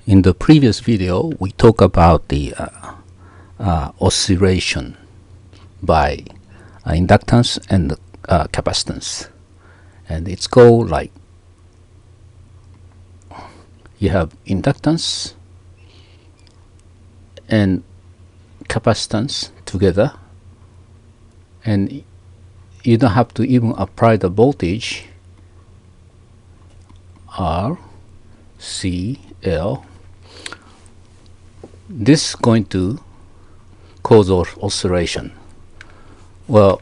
In the previous video, we talked about the oscillation by inductance and capacitance, and it's go like you have inductance and capacitance together, and you don't have to even apply the voltage R, C, L. This is going to cause oscillation. Well,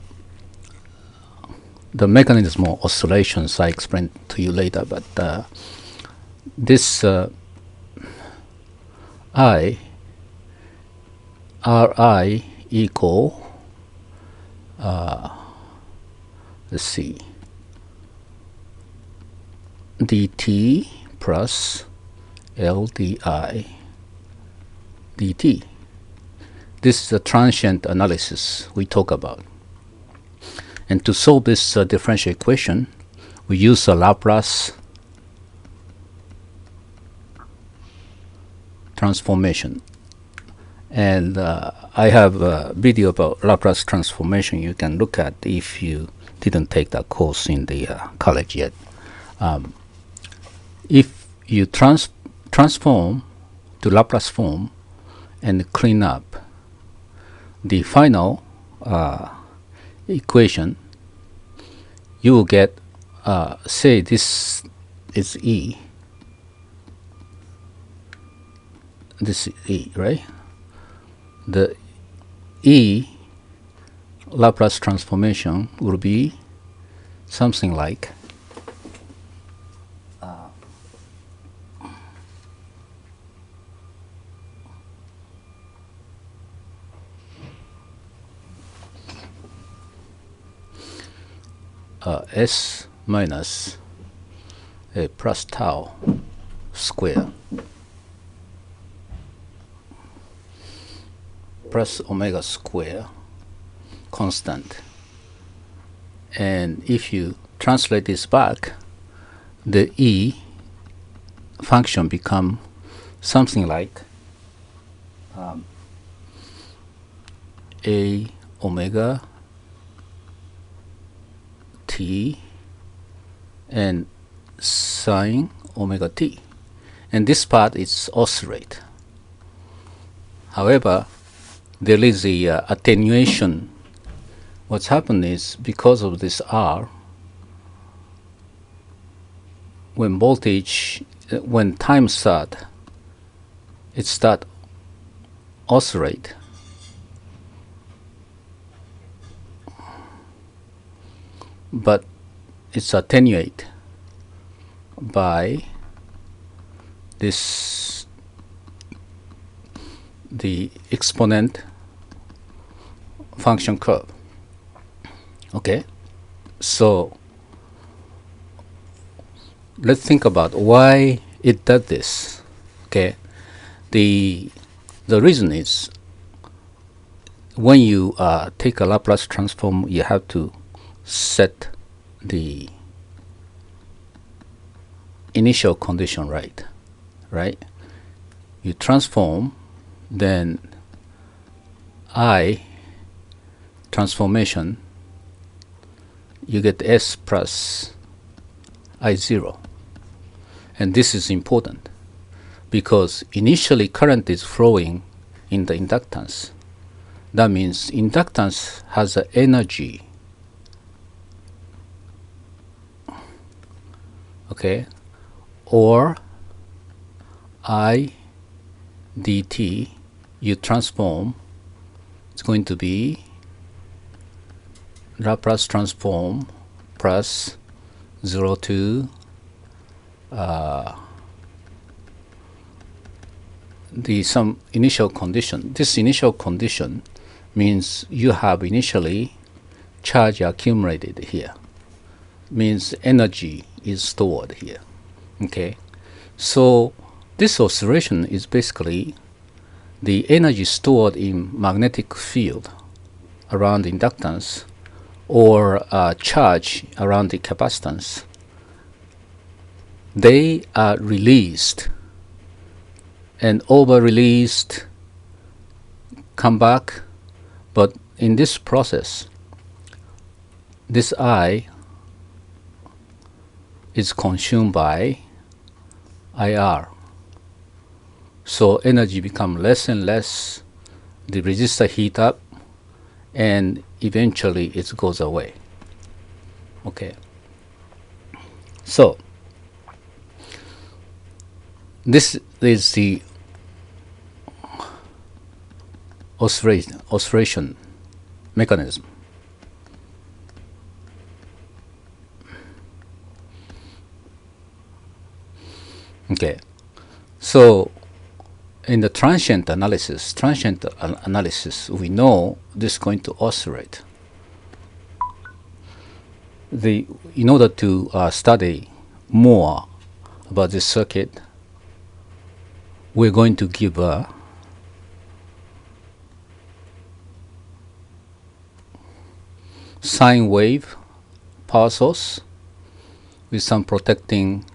the mechanism of oscillations I explained to you later, but this Ri equal let's see, dt plus LDI dt. This is the transient analysis we talk about. And to solve this differential equation, we use a Laplace transformation. And I have a video about Laplace transformation you can look at if you didn't take that course in the college yet. If you transform to Laplace form and clean up the final equation, you will get, say this is E, this is E, right? The E Laplace transformation will be something like S minus a plus tau square plus omega square constant. And if you translate this back, the E function become something like A omega t and sine omega t, and this part is oscillate. However, there is the attenuation. What's happened is, because of this R, when voltage, when time start, it start oscillate. But it's attenuate by this, the exponent function curve. Okay, so let's think about why it does this. Okay, the reason is, when you take a Laplace transform, you have to set the initial condition right. You transform, then I transformation, you get S plus I0. And this is important because initially current is flowing in the inductance. That means inductance has an energy. Okay, or I dt, you transform, it's going to be Laplace transform plus 0 to some initial condition. This initial condition means you have initially charge accumulated here, means energy is stored here. Okay, so this oscillation is basically the energy stored in magnetic field around inductance, or charge around the capacitance. They are released and over released, come back. But in this process, this I is consumed by IR. So energy become less and less, the resistor heat up, and eventually it goes away. Okay. So this is the oscillation mechanism. Okay. So in the transient analysis, we know this is going to oscillate. In order to study more about this circuit, we're going to give a sine wave power source with some protecting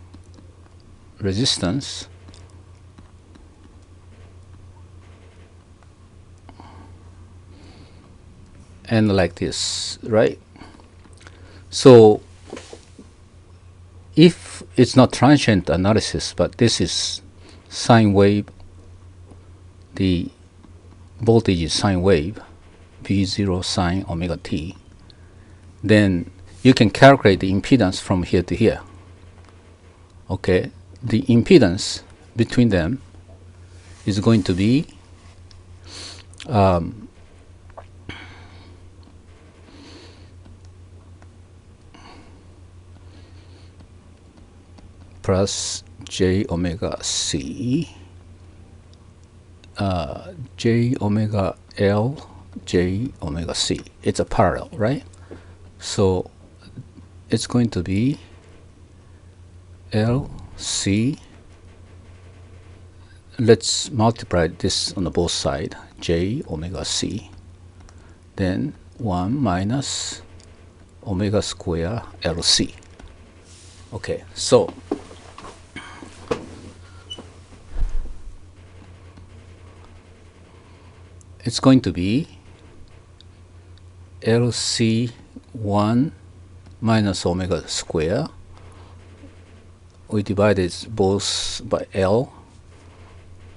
resistance, and like this, right? So if it's not transient analysis, but this is sine wave, the voltage is sine wave, V0 sine omega t, then you can calculate the impedance from here to here. Okay, the impedance between them is going to be plus j omega c, j omega L, j omega c. It's a parallel, right? So it's going to be L C. Let's multiply this on the both sides, j omega c, then 1 minus omega square LC. Okay, so it's going to be LC 1 minus omega square. We divided both by L.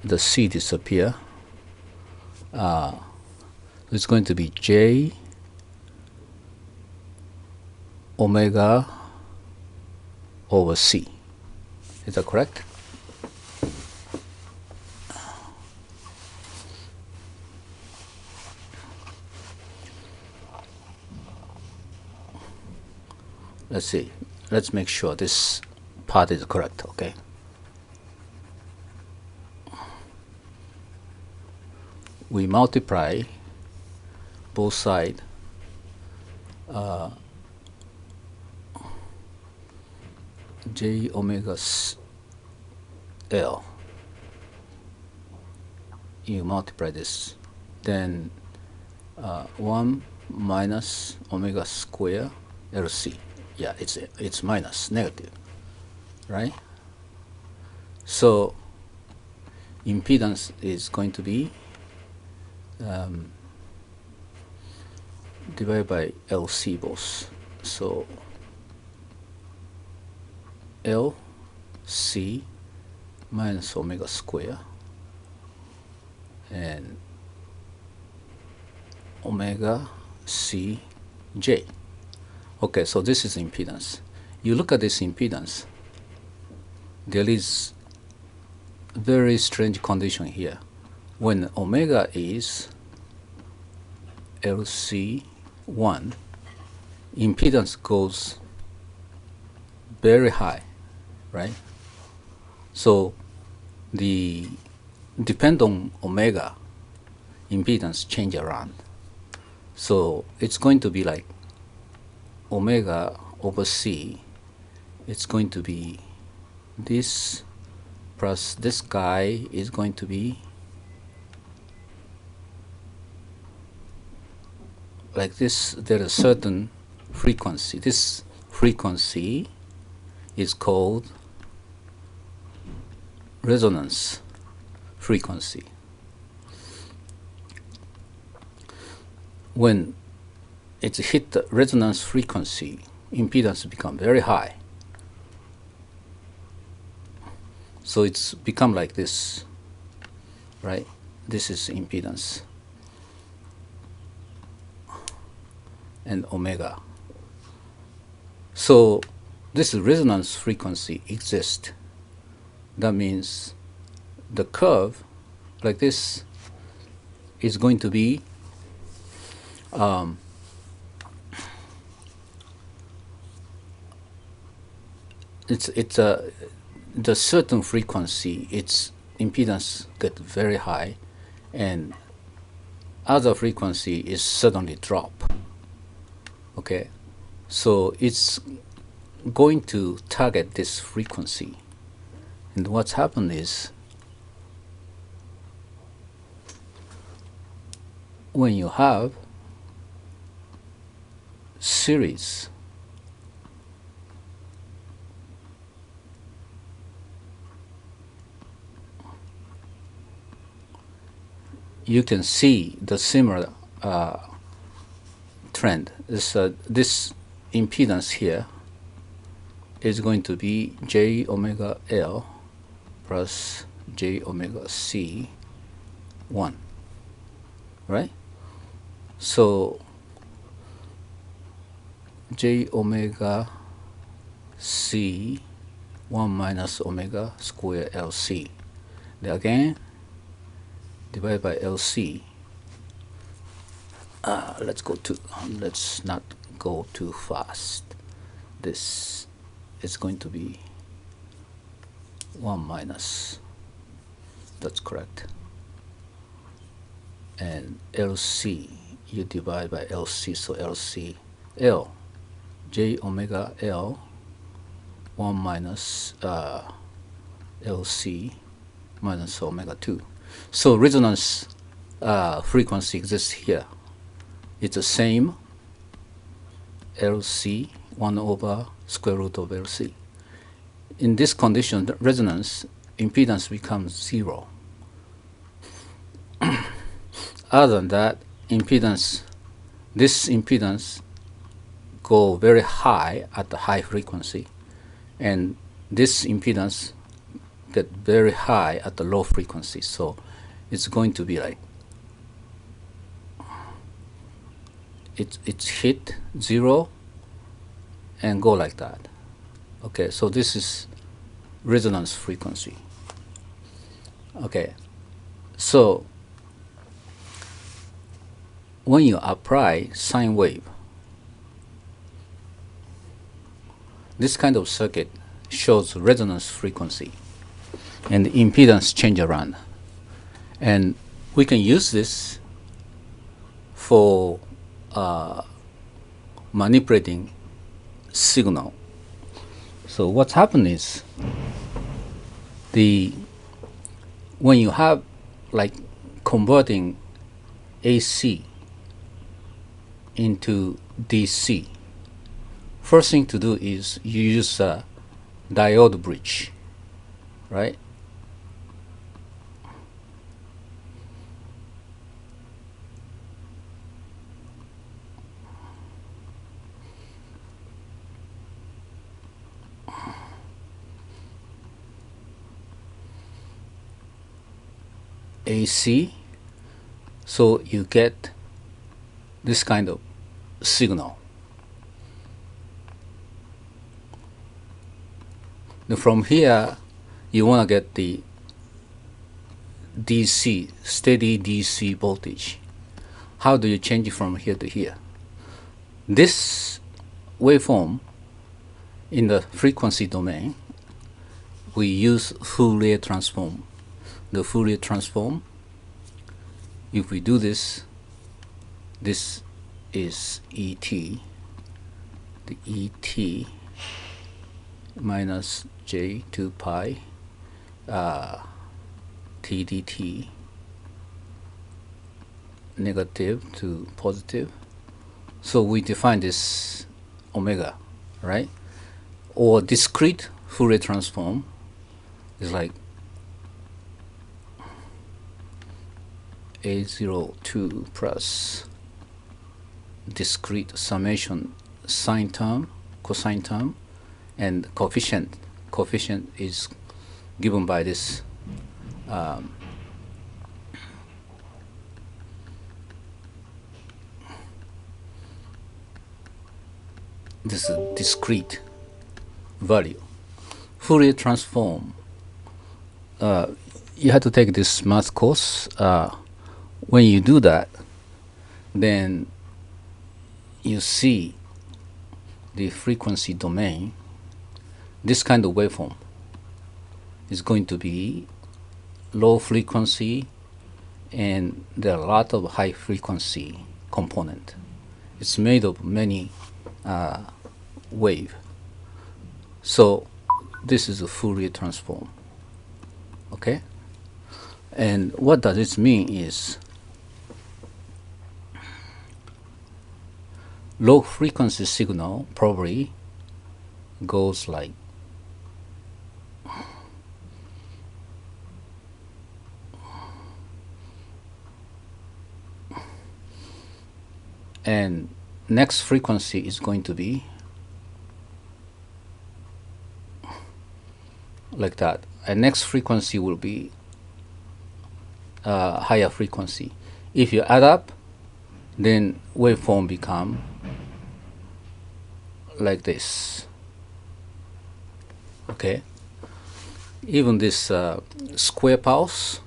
The C disappear. It's going to be J omega over C. Is that correct? Let's see. Let's make sure this part is correct, okay? We multiply both sides j omega L. You multiply this, then 1 minus omega square LC. Yeah, it's minus, negative, right? So impedance is going to be divided by LC both. So LC minus omega square and omega CJ. Okay, so this is impedance. You look at this impedance, there is very strange condition here. When omega is LC1, impedance goes very high, right? So the depend on omega, impedance change around. So it's going to be like omega over C. It's going to be this plus this guy is going to be like this. There is a certain frequency. This frequency is called resonance frequency. When it's hit the resonance frequency, impedance become very high. So it's become like this, right? This is impedance and omega. So this resonance frequency exists. That means the curve like this is going to be the certain frequency, its impedance get very high, and other frequency is suddenly drop. Okay, so it's going to target this frequency, and what's happened is when you have series you can see the similar trend. This impedance here is going to be j omega L plus j omega C 1, right? So j omega C 1 minus omega square LC. Then again, divided by LC. Let's not go too fast. This is going to be 1 minus, that's correct. And LC, you divide by LC, so LC, L, j omega L, 1 minus LC minus omega 2. So resonance frequency exists here. It's the same LC 1 over square root of LC. In this condition, the resonance impedance becomes 0. Other than that, this impedance go very high at the high frequency, and this impedance get very high at the low frequency. So it's going to be like it's hit 0 and go like that. Okay, so this is resonance frequency. Okay, so when you apply sine wave, this kind of circuit shows resonance frequency and the impedance change around, and we can use this for manipulating signal. So what's happened is when you have like converting AC into DC, first thing to do is you use a diode bridge, right? AC, so you get this kind of signal. Now from here you want to get the DC, steady DC voltage. How do you change it from here to here? This waveform in the frequency domain, we use Fourier transform. The Fourier transform, if we do this, this is ET, the ET minus J 2 pi T dt, negative to positive. So we define this omega, right? Or discrete Fourier transform is like A02 plus discrete summation sine term, cosine term, and coefficient is given by this this discrete value. Fourier transform, you have to take this math course. When you do that, then you see the frequency domain. This kind of waveform is going to be low frequency, and there are a lot of high frequency component. It's made of many wave. So this is a Fourier transform. Okay, and what does it mean is low frequency signal probably goes like and next frequency is going to be like that, and next frequency will be higher frequency. If you add up, then waveform become like this. Okay, even this square pulse,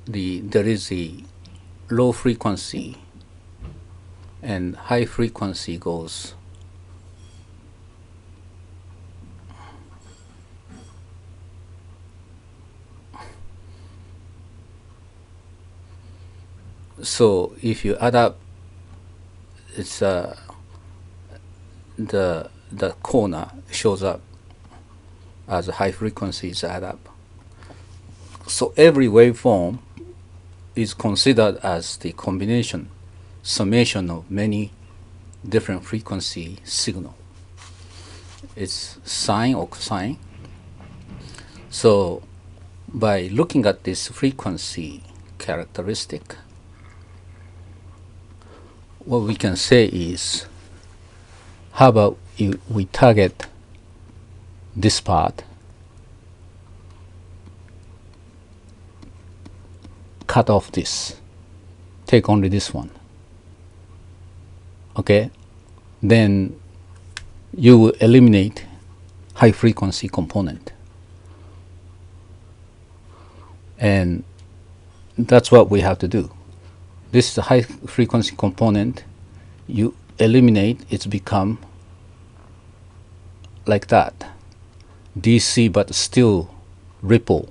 there is a low frequency and high frequency goes so if you add up, it's the corner shows up as high frequencies add up. So every waveform is considered as the combination, summation of many different frequency signal. It's sine or cosine. So by looking at this frequency characteristic, what we can say is, how about we target this part, cut off this, take only this one. Okay, then you will eliminate high frequency component, and that's what we have to do. This is a high frequency component. You eliminate, it's become like that, DC, but still ripple.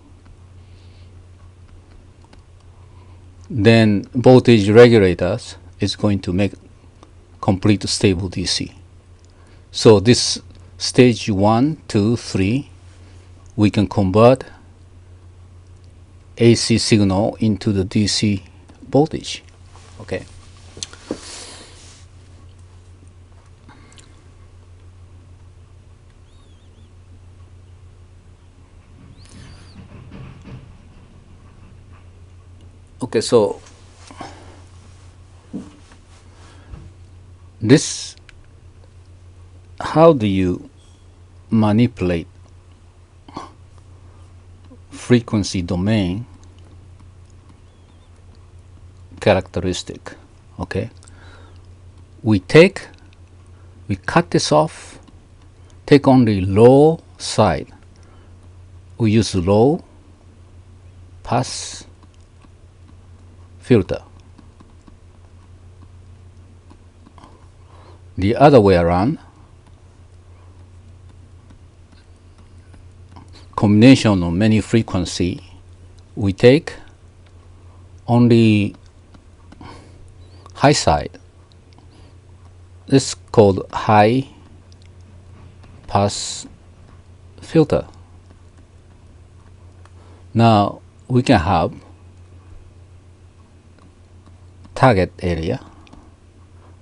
Then voltage regulators is going to make complete stable DC. So this stage 1, 2, 3, we can convert AC signal into the DC voltage. Okay. Okay, so this, how do you manipulate frequency domain characteristic? Okay, we cut this off, take only low side. We use low pass filter. The other way around, combination of many frequency, we take only high side. This is called high pass filter. Now we can have target area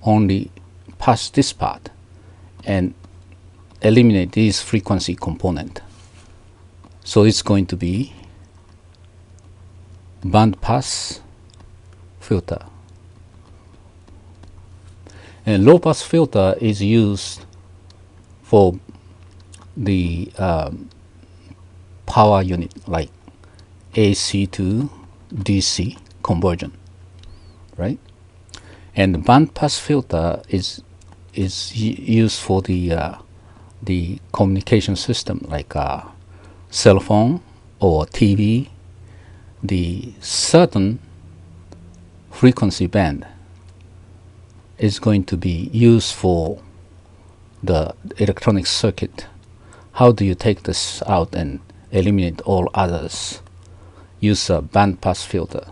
only pass this part and eliminate this frequency component. So it's going to be band pass filter. And low pass filter is used for the power unit, like AC to DC conversion, right? And the band pass filter is used for the communication system, like cell phone or TV. The certain frequency band is going to be used for the electronic circuit. How do you take this out and eliminate all others? Use a band pass filter.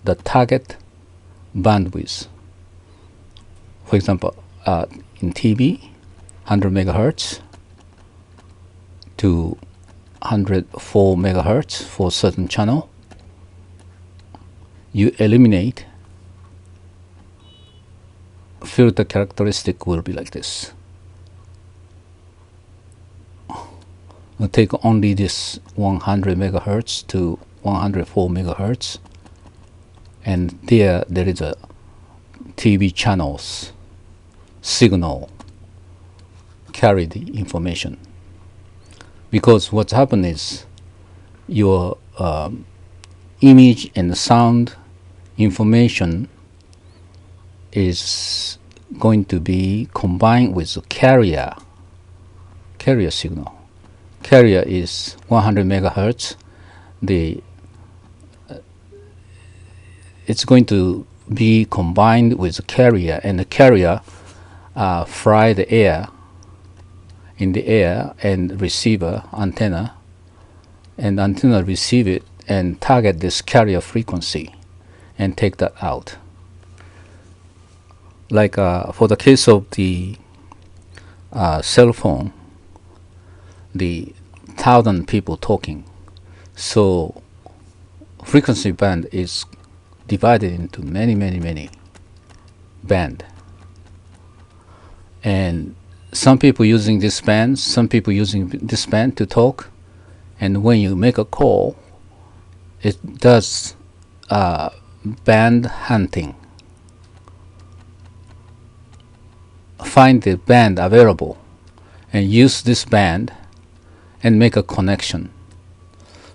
The target bandwidth, for example, in TV, 100 megahertz to 104 megahertz for certain channel. You eliminate, filter characteristic will be like this. We'll take only this 100 megahertz to 104 megahertz, and there is a TV channels signal carry the information. Because what's happened is your image and sound information is going to be combined with the carrier signal. Carrier is 100 megahertz. It's going to be combined with the carrier, and the carrier fly the air in the air, and receiver antenna, and antenna receive it and target this carrier frequency and take that out. Like for the case of the cell phone, the 1,000 people talking, so frequency band is divided into many band, and some people using this band, some people using this band to talk, and when you make a call, it does band hunting, find the band available and use this band and make a connection.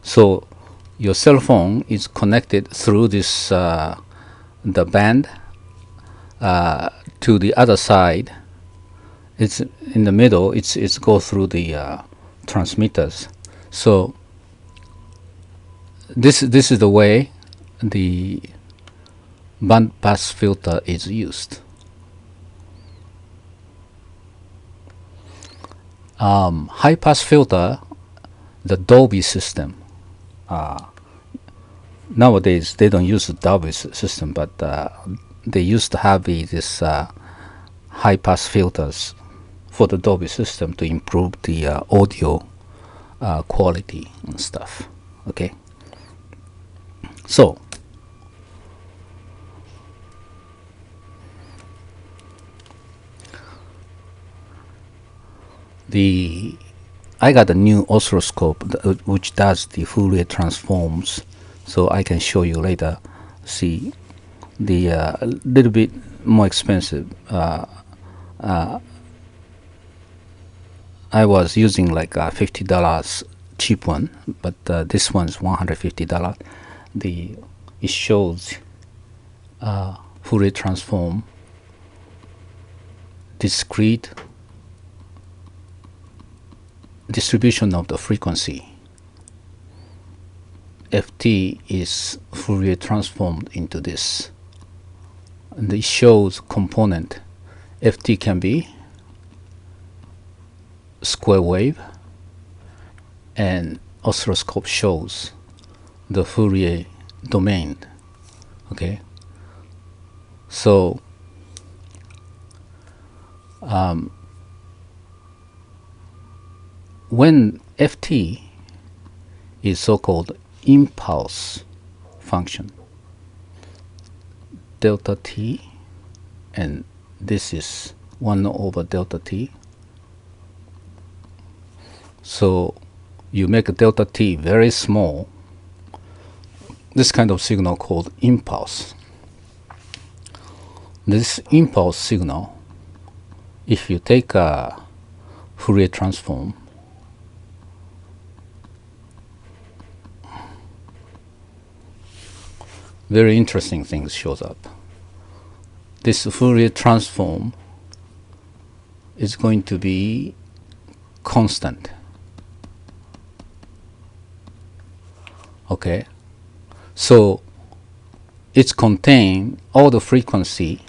So your cell phone is connected through this the band to the other side. It's in the middle. It's go through the transmitters. So this is the way the band pass filter is used. High pass filter, the Dolby system. Nowadays they don't use the Dolby system, but they used to have this high pass filters for the Dolby system to improve the audio quality and stuff. Okay, so I got a new oscilloscope which does the Fourier transforms, so I can show you later. See, the little bit more expensive. I was using like $50 cheap one, but this one's $150. It shows Fourier transform, discrete distribution of the frequency. Ft is Fourier transformed into this, and it shows component. Ft can be square wave, and oscilloscope shows the Fourier domain. Okay, so when Ft is so-called impulse function, delta t, and this is 1 over delta t. So you make a delta t very small, this kind of signal called impulse. This impulse signal, if you take a Fourier transform, very interesting things shows up. This Fourier transform is going to be constant. Okay, so it's contain all the frequency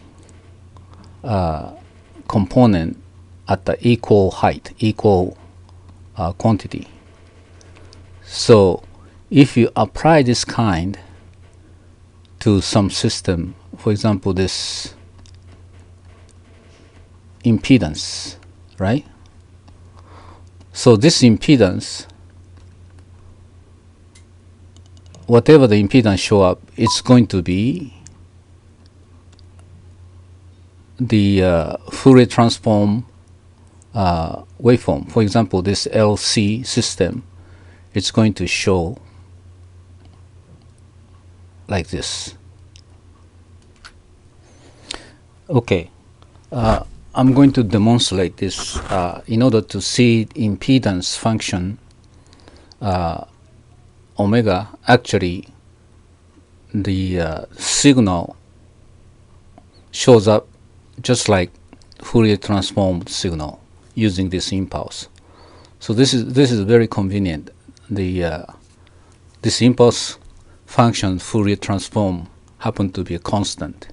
component at the equal height, equal quantity. So if you apply this kind to some system, for example, this impedance, right? So this impedance, whatever the impedance show up, it's going to be the Fourier transform waveform. For example, this LC system, it's going to show like this. Okay, I'm going to demonstrate this in order to see impedance function omega. Actually, the signal shows up just like Fourier transform signal using this impulse. So this is very convenient. The this impulse function Fourier transform happen to be a constant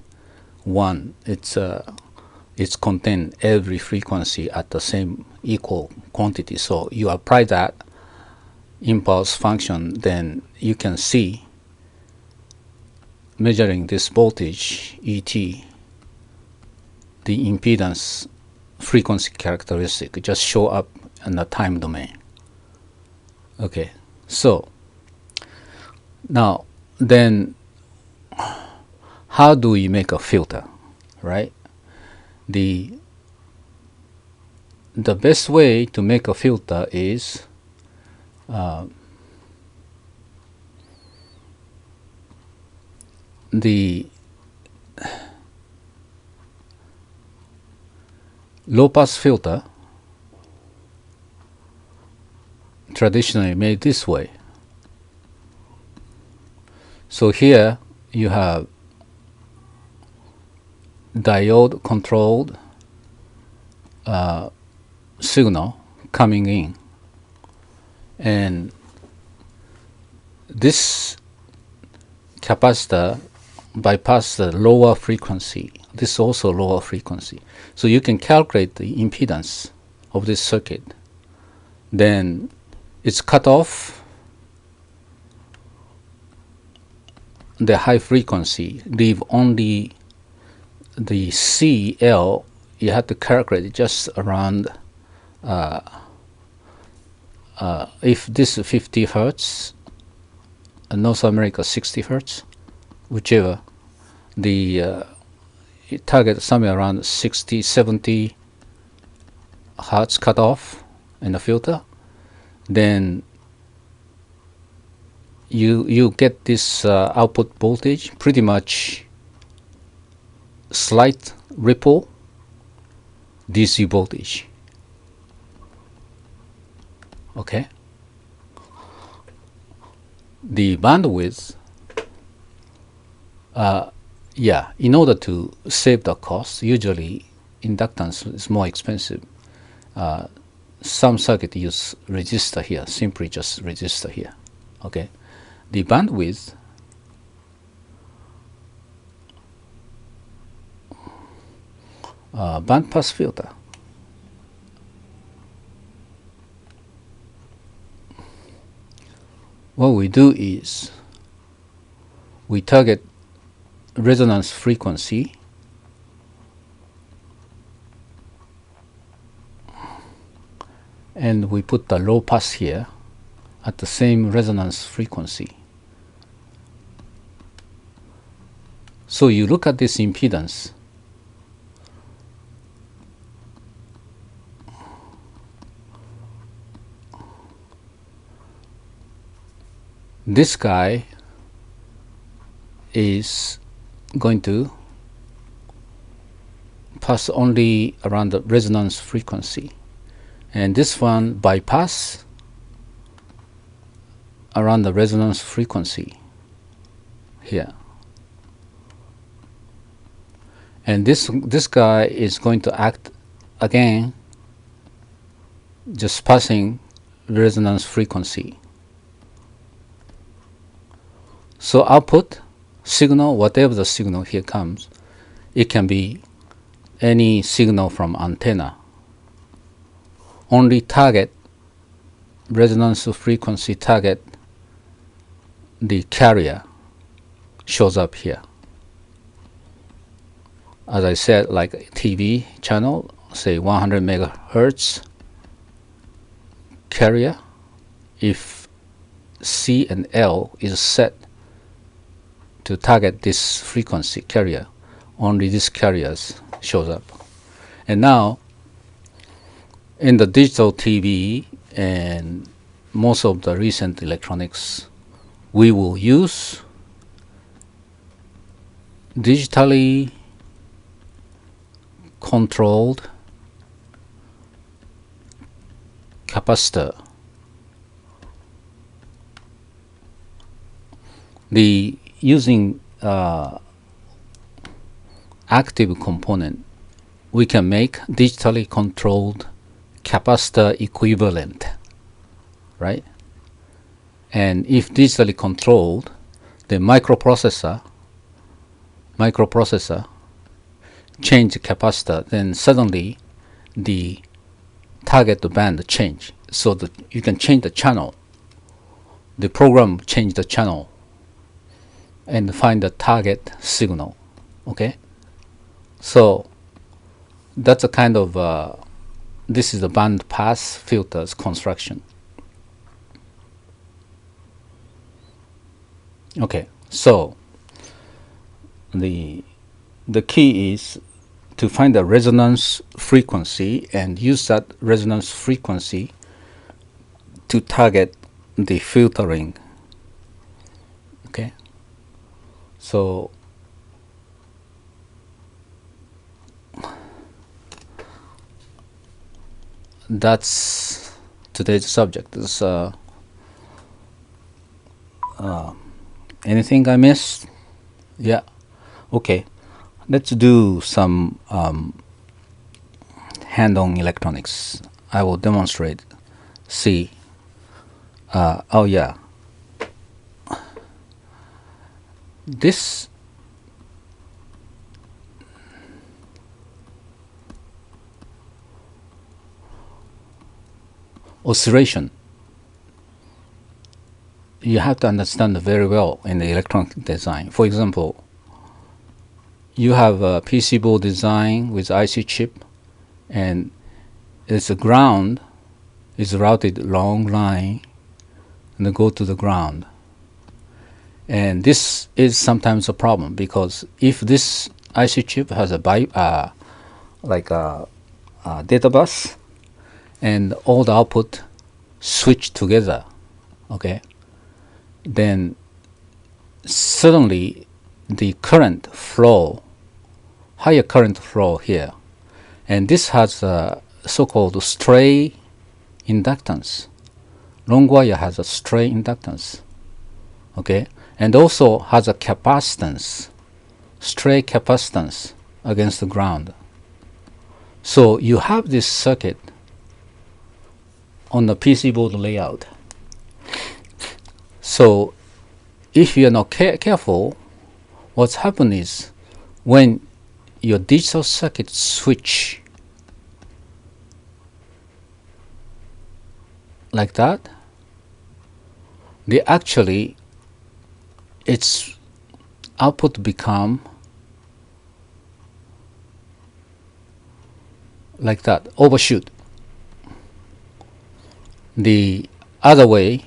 one. It's contain every frequency at the same equal quantity. So you apply that impulse function, then you can see measuring this voltage ET, the impedance frequency characteristic just show up in the time domain. Okay, so now then how do we make a filter, right? The best way to make a filter is the low pass filter traditionally made this way. So here you have diode controlled signal coming in, and this capacitor bypass the lower frequency. This is also lower frequency. So you can calculate the impedance of this circuit. Then it's cut off the high frequency, leave only the CL. You have to calculate just around if this is 50 hertz, North America 60 hertz, whichever, the target somewhere around 60, 70 hertz cutoff in the filter. Then you get this output voltage, pretty much slight ripple DC voltage. Okay. The bandwidth, yeah, in order to save the cost, usually inductance is more expensive. Some circuit use resistor here, simply just resistor here. Okay. The bandwidth band pass filter. What we do is we target resonance frequency and we put the low pass here at the same resonance frequency. So you look at this impedance. this guy is going to pass only around the resonance frequency, and this one bypass around the resonance frequency here. And this guy is going to act again, just passing resonance frequency. So output signal, whatever the signal here comes, it can be any signal from antenna. Only target resonance frequency target, the carrier, shows up here. As I said, like TV channel, say 100 megahertz carrier, if C and L is set to target this frequency carrier, only this carriers shows up. And now in the digital TV and most of the recent electronics, we will use digitally controlled capacitor. The using active component, we can make digitally controlled capacitor equivalent, right? And if digitally controlled, the microprocessor change the capacitor, then suddenly the target band change, so that you can change the channel. The program change the channel and find the target signal. Okay, so that's a kind of this is the band pass filters construction. Okay, so the key is to find the resonance frequency and use that resonance frequency to target the filtering. Okay, so that's today's subject. Is anything I missed? Yeah. Okay, let's do some hand-on electronics. I will demonstrate. See. Oh yeah. This oscillation, you have to understand very well in the electronic design. For example, you have a PC board design with IC chip, and its ground is routed long line and go to the ground. And this is sometimes a problem, because if this IC chip has a data bus and all the output switch together, okay, then suddenly the current flow, higher current flow here, and this has a so-called stray inductance. Long wire has a stray inductance, okay, and also has a capacitance, stray capacitance against the ground. So you have this circuit on the PC board layout. So if you are not careful, what's happened is when your digital circuit switch like that, they actually, its output become like that, overshoot. The other way,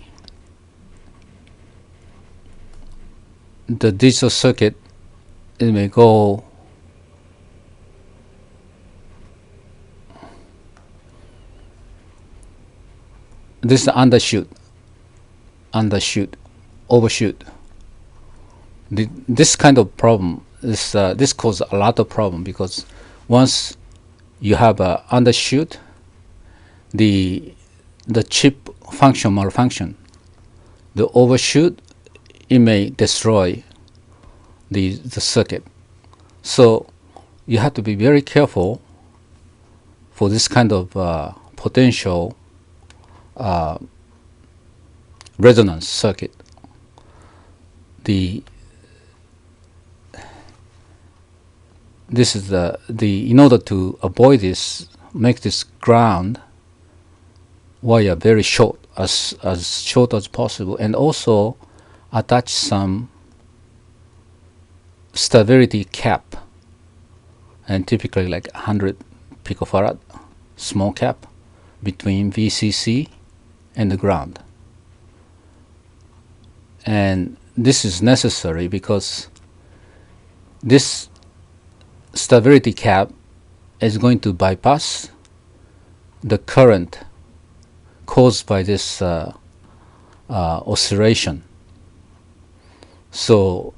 the digital circuit, it may go this is undershoot overshoot. This kind of problem this causes a lot of problem, because once you have a undershoot, the chip function malfunction. The overshoot, it may destroy the circuit. So you have to be very careful for this kind of potential resonance circuit. This is in order to avoid this, make this ground wire very short, as short as possible, and also attach some stability cap, and typically like 100 picofarad small cap between VCC and the ground. And this is necessary because this stability cap is going to bypass the current caused by this oscillation. So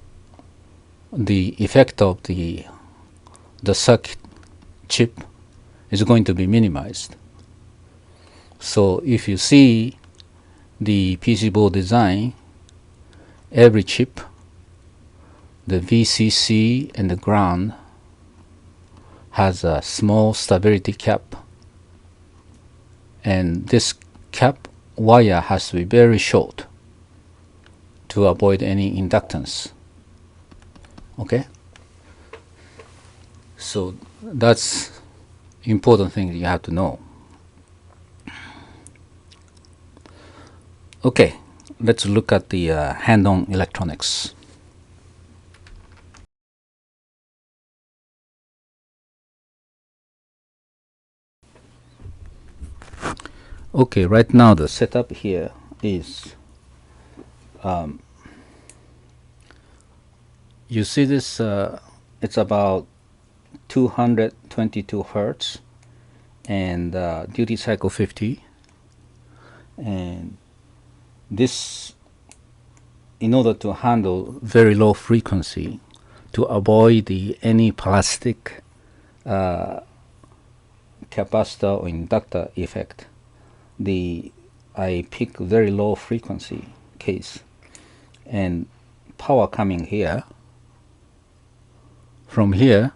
the effect of the circuit chip is going to be minimized. So if you see the PC board design, every chip, the VCC and the ground, has a small stability cap, and this cap wire has to be very short to avoid any inductance. Okay, so that's important thing you have to know. Okay, let's look at the hand-on electronics. Okay, right now the setup here is you see this it's about 222 hertz and duty cycle 50, and this, in order to handle very low frequency, to avoid any plastic capacitor or inductor effect, I pick very low frequency case, and power coming here, from here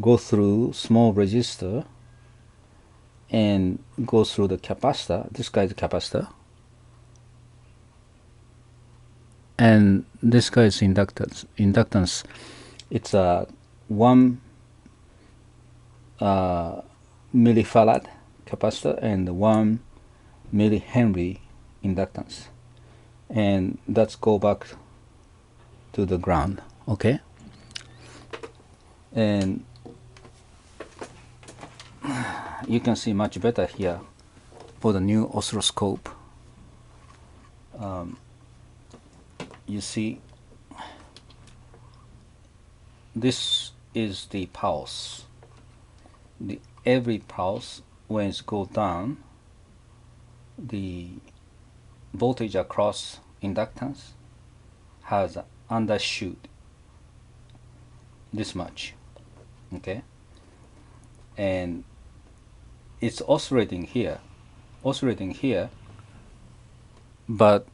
go through small resistor and go through the capacitor. This guy is the capacitor, and this guy is inductance. It's a 1 millifarad capacitor and 1 millihenry inductance, and let's go back to the ground. Okay, and you can see much better here for the new oscilloscope. You see, this is the pulse. Every pulse, when it goes down, the voltage across inductance has undershoot this much. Okay, and it's oscillating here, but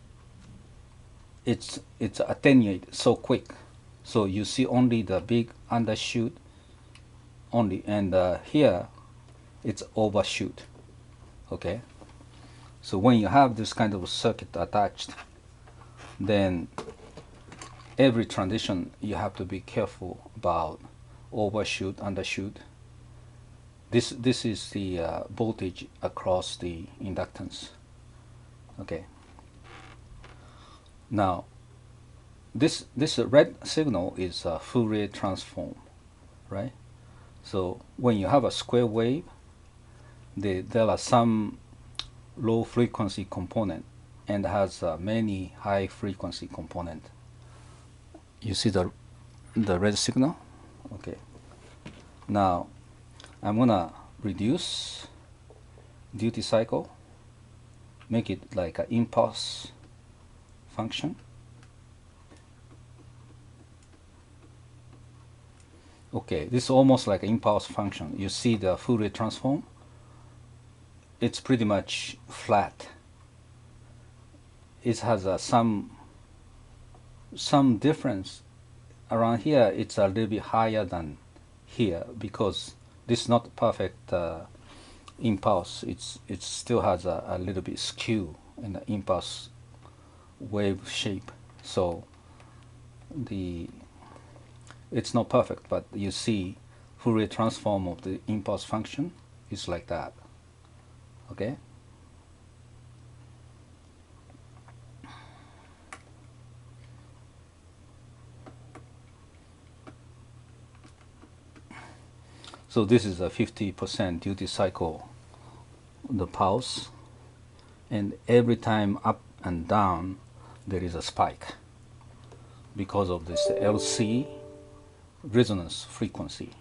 it's attenuated so quick, so you see only the big undershoot only, and here it's overshoot. Okay, so when you have this kind of circuit attached, then every transition you have to be careful about overshoot, undershoot. This is the voltage across the inductance. Okay, now this red signal is a Fourier transform, right? So when you have a square wave, there are some low frequency component and has many high frequency component. You see the red signal? Okay, now I'm gonna reduce duty cycle, make it like an impulse function, Okay, this is almost like an impulse function. You see the Fourier transform? It's pretty much flat. It has some difference. Around here, it's a little bit higher than here because this is not perfect impulse. It still has a little bit skew in the impulse wave shape. So it's not perfect, but you see Fourier transform of the impulse function is like that. Okay. So this is a 50% duty cycle, the pulse, and every time up and down there is a spike because of this LC resonance frequency.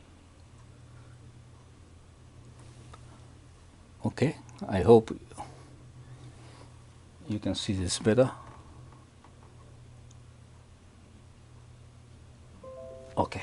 Okay, I hope you can see this better. Okay.